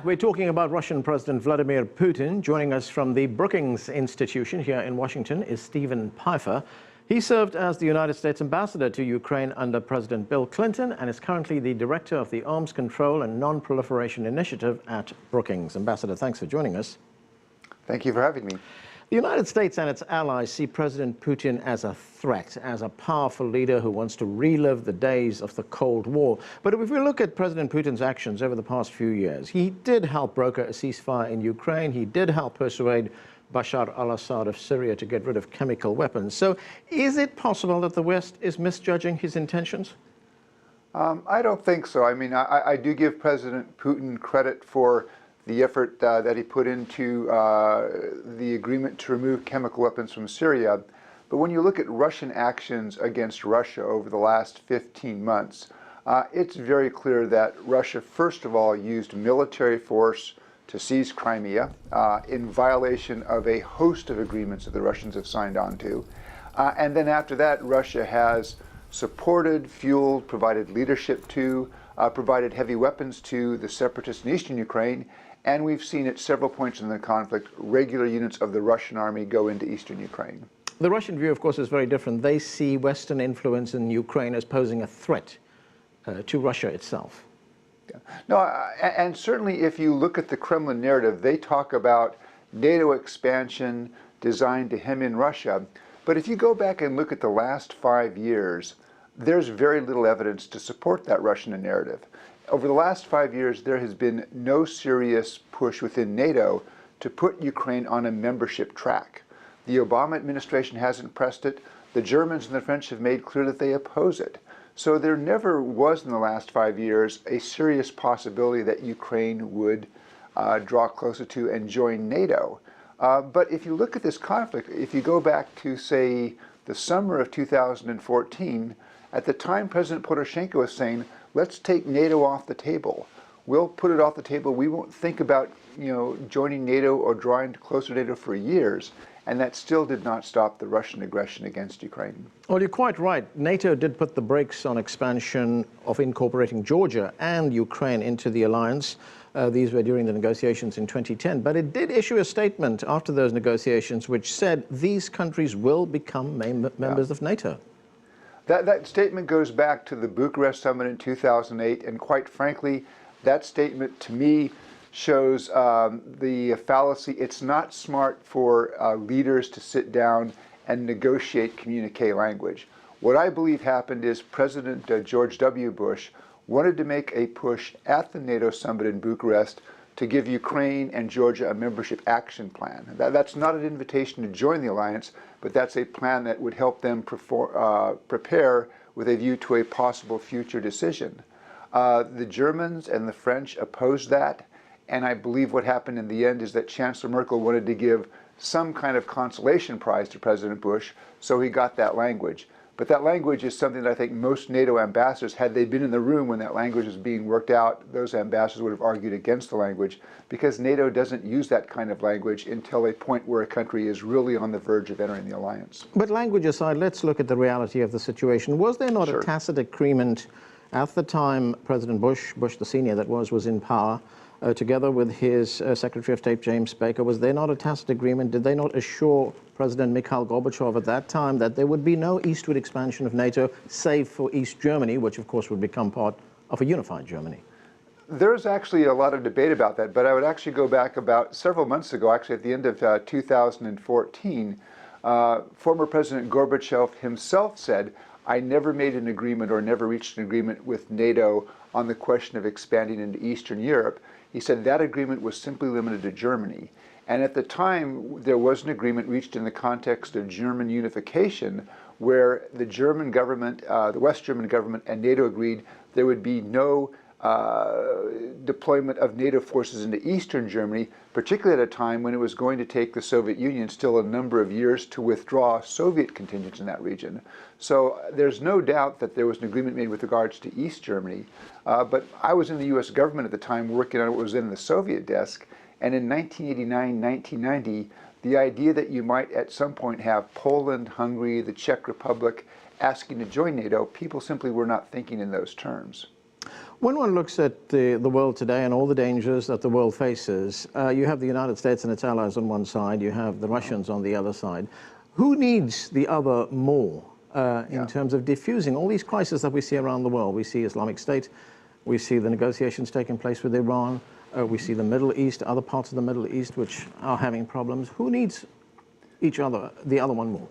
We're talking about Russian President Vladimir Putin. Joining us from the Brookings Institution here in Washington is Stephen Pfeiffer. He served as the United States ambassador to Ukraine under President Bill Clinton and is currently the director of the Arms Control and Non-Proliferation Initiative at Brookings. Ambassador, thanks for joining us. Thank you for having me. The United States and its allies see President Putin as a threat, as a powerful leader who wants to relive the days of the Cold War. But if we look at President Putin's actions over the past few years, he did help broker a ceasefire in Ukraine. He did help persuade Bashar al-Assad of Syria to get rid of chemical weapons. So is it possible that the West is misjudging his intentions? I don't think so. I mean, I do give President Putin credit for the effort that he put into the agreement to remove chemical weapons from Syria. But when you look at Russian actions against Russia over the last 15 months, it's very clear that Russia, first of all, used military force to seize Crimea in violation of a host of agreements that the Russians have signed on to. And then after that, Russia has supported, fueled, provided leadership to, provided heavy weapons to the separatists in eastern Ukraine. And we've seen at several points in the conflict, regular units of the Russian army go into eastern Ukraine. The Russian view, of course, is very different. They see Western influence in Ukraine as posing a threat to Russia itself. Yeah. No, and certainly if you look at the Kremlin narrative, they talk about NATO expansion designed to hem in Russia. But if you go back and look at the last 5 years, there's very little evidence to support that Russian narrative. Over the last 5 years, there has been no serious push within NATO to put Ukraine on a membership track. The Obama administration hasn't pressed it. The Germans and the French have made clear that they oppose it. So there never was in the last 5 years a serious possibility that Ukraine would draw closer to and join NATO. But if you look at this conflict, if you go back to, say, the summer of 2014, at the time President Poroshenko was saying, let's take NATO off the table. We'll put it off the table. We won't think about, joining NATO or drawing closer to NATO for years. And that still did not stop the Russian aggression against Ukraine. Well, you're quite right. NATO did put the brakes on expansion of incorporating Georgia and Ukraine into the alliance. These were during the negotiations in 2010. But it did issue a statement after those negotiations which said these countries will become members of NATO. That statement goes back to the Bucharest summit in 2008, and quite frankly, that statement to me shows the fallacy. It's not smart for leaders to sit down and negotiate communique language. What I believe happened is President George W. Bush wanted to make a push at the NATO summit in Bucharest to give Ukraine and Georgia a membership action plan. That's not an invitation to join the alliance, but that's a plan that would help them prepare with a view to a possible future decision. The Germans and the French opposed that, and I believe what happened in the end is that Chancellor Merkel wanted to give some kind of consolation prize to President Bush, so he got that language. But that language is something that I think most NATO ambassadors, had they been in the room when that language was being worked out, those ambassadors would have argued against the language, because NATO doesn't use that kind of language until a point where a country is really on the verge of entering the alliance. But language aside, let's look at the reality of the situation. Was there not a tacit agreement at the time President Bush the senior that was in power, together with his Secretary of State James Baker? Was there not a tacit agreement? Did they not assure President Mikhail Gorbachev at that time that there would be no eastward expansion of NATO, save for East Germany, which of course would become part of a unified Germany? There's actually a lot of debate about that, but I would actually go back about several months ago, actually at the end of 2014, former President Gorbachev himself said, I never made an agreement or never reached an agreement with NATO on the question of expanding into Eastern Europe. He said that agreement was simply limited to Germany. And at the time, there was an agreement reached in the context of German unification, where the German government, the West German government and NATO agreed there would be no deployment of NATO forces into Eastern Germany, particularly at a time when it was going to take the Soviet Union still a number of years to withdraw Soviet contingents in that region. So there's no doubt that there was an agreement made with regards to East Germany. But I was in the US government at the time working on what was in the Soviet desk. And in 1989, 1990, the idea that you might at some point have Poland, Hungary, the Czech Republic asking to join NATO, people simply were not thinking in those terms. When one looks at the world today and all the dangers that the world faces, you have the United States and its allies on one side, you have the Russians on the other side. Who needs the other more in terms of diffusing all these crises that we see around the world? We see Islamic State, we see the negotiations taking place with Iran, we see the Middle East, other parts of the Middle East which are having problems. Who needs the other one more?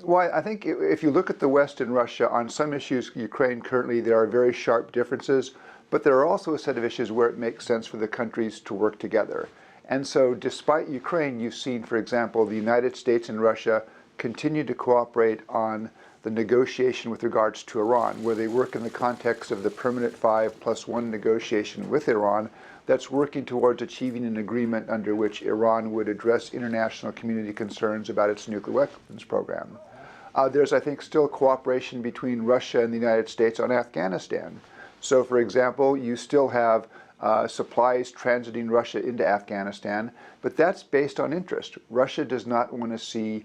Well, I think if you look at the West and Russia, on some issues, Ukraine currently, there are very sharp differences, but there are also a set of issues where it makes sense for the countries to work together. And so despite Ukraine, you've seen, for example, the United States and Russia continue to cooperate on the negotiation with regards to Iran, where they work in the context of the permanent 5+1 negotiation with Iran that's working towards achieving an agreement under which Iran would address international community concerns about its nuclear weapons program. There's, I think, still cooperation between Russia and the United States on Afghanistan. So, for example, you still have supplies transiting Russia into Afghanistan, but that's based on interest. Russia does not want to see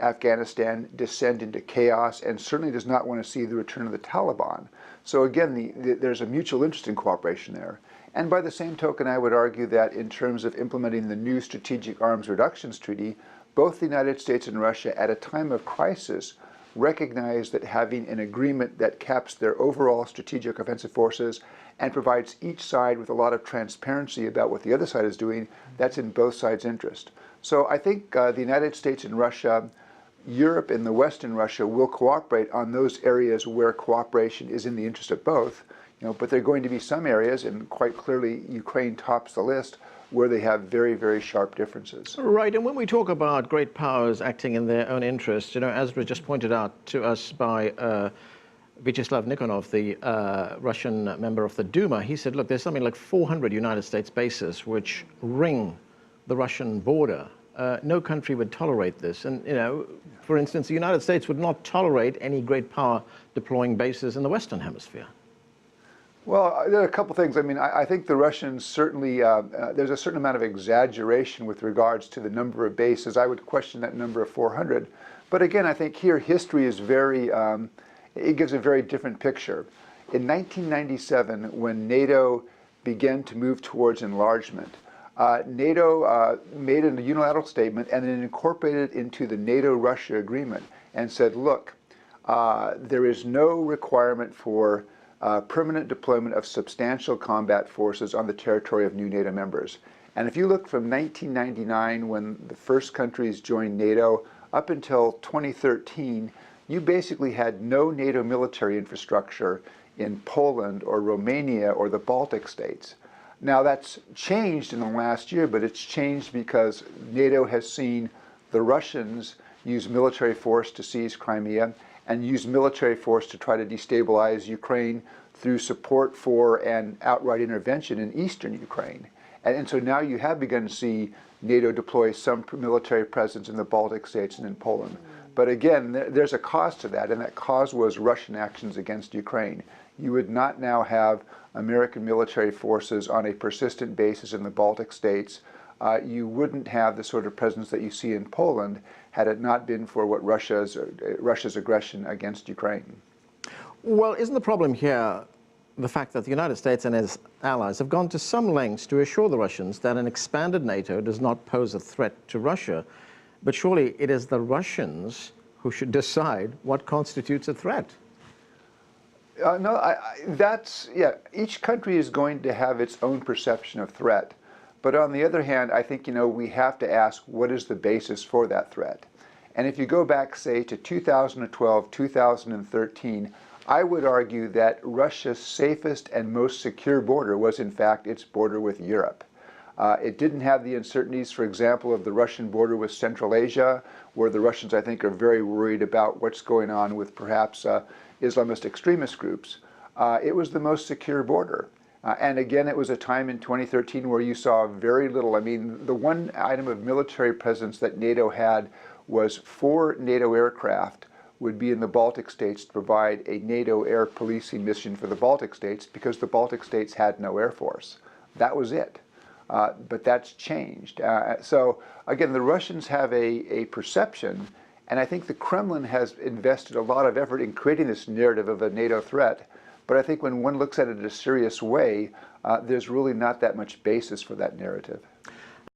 Afghanistan descend into chaos and certainly does not want to see the return of the Taliban. So again, there's a mutual interest in cooperation there. And by the same token, I would argue that in terms of implementing the new Strategic Arms Reductions Treaty, both the United States and Russia at a time of crisis recognize that having an agreement that caps their overall strategic offensive forces and provides each side with a lot of transparency about what the other side is doing, that's in both sides' interest. So I think the United States and Russia, Europe and the West and Russia will cooperate on those areas where cooperation is in the interest of both. But there are going to be some areas, and quite clearly Ukraine tops the list, where they have very, very sharp differences. Right, and when we talk about great powers acting in their own interest, as was just pointed out to us by Vyacheslav Nikonov, the Russian member of the Duma, he said, look, there's something like 400 United States bases which ring the Russian border. No country would tolerate this. And, for instance, the United States would not tolerate any great power deploying bases in the Western Hemisphere. Well, there are a couple things. I mean, I think the Russians certainly, there's a certain amount of exaggeration with regards to the number of bases. I would question that number of 400. But again, I think here history is very, it gives a very different picture. In 1997, when NATO began to move towards enlargement, NATO made a unilateral statement and then incorporated it into the NATO-Russia agreement and said, look, there is no requirement for permanent deployment of substantial combat forces on the territory of new NATO members. And if you look from 1999, when the first countries joined NATO, up until 2013, you basically had no NATO military infrastructure in Poland or Romania or the Baltic states. Now that's changed in the last year, but it's changed because NATO has seen the Russians use military force to seize Crimea and use military force to try to destabilize Ukraine through support for and outright intervention in eastern Ukraine. And so now you have begun to see NATO deploy some military presence in the Baltic states and in Poland. But again, there's a cause to that, and that cause was Russian actions against Ukraine. You would not now have American military forces on a persistent basis in the Baltic states. You wouldn't have the sort of presence that you see in Poland had it not been for what Russia's aggression against Ukraine. Well, isn't the problem here the fact that the United States and its allies have gone to some lengths to assure the Russians that an expanded NATO does not pose a threat to Russia, but surely it is the Russians who should decide what constitutes a threat? Each country is going to have its own perception of threat. But on the other hand, I think, we have to ask, what is the basis for that threat? And if you go back, say, to 2012, 2013, I would argue that Russia's safest and most secure border was, in fact, its border with Europe. It didn't have the uncertainties, for example, of the Russian border with Central Asia, where the Russians, I think, are very worried about what's going on with perhaps Islamist extremist groups. It was the most secure border. And again, it was a time in 2013 where you saw very little. I mean, the one item of military presence that NATO had was 4 NATO aircraft would be in the Baltic states to provide a NATO air policing mission for the Baltic states because the Baltic states had no air force. That was it. But that's changed. So again, the Russians have a perception, and I think the Kremlin has invested a lot of effort in creating this narrative of a NATO threat. But I think when one looks at it in a serious way, there's really not that much basis for that narrative.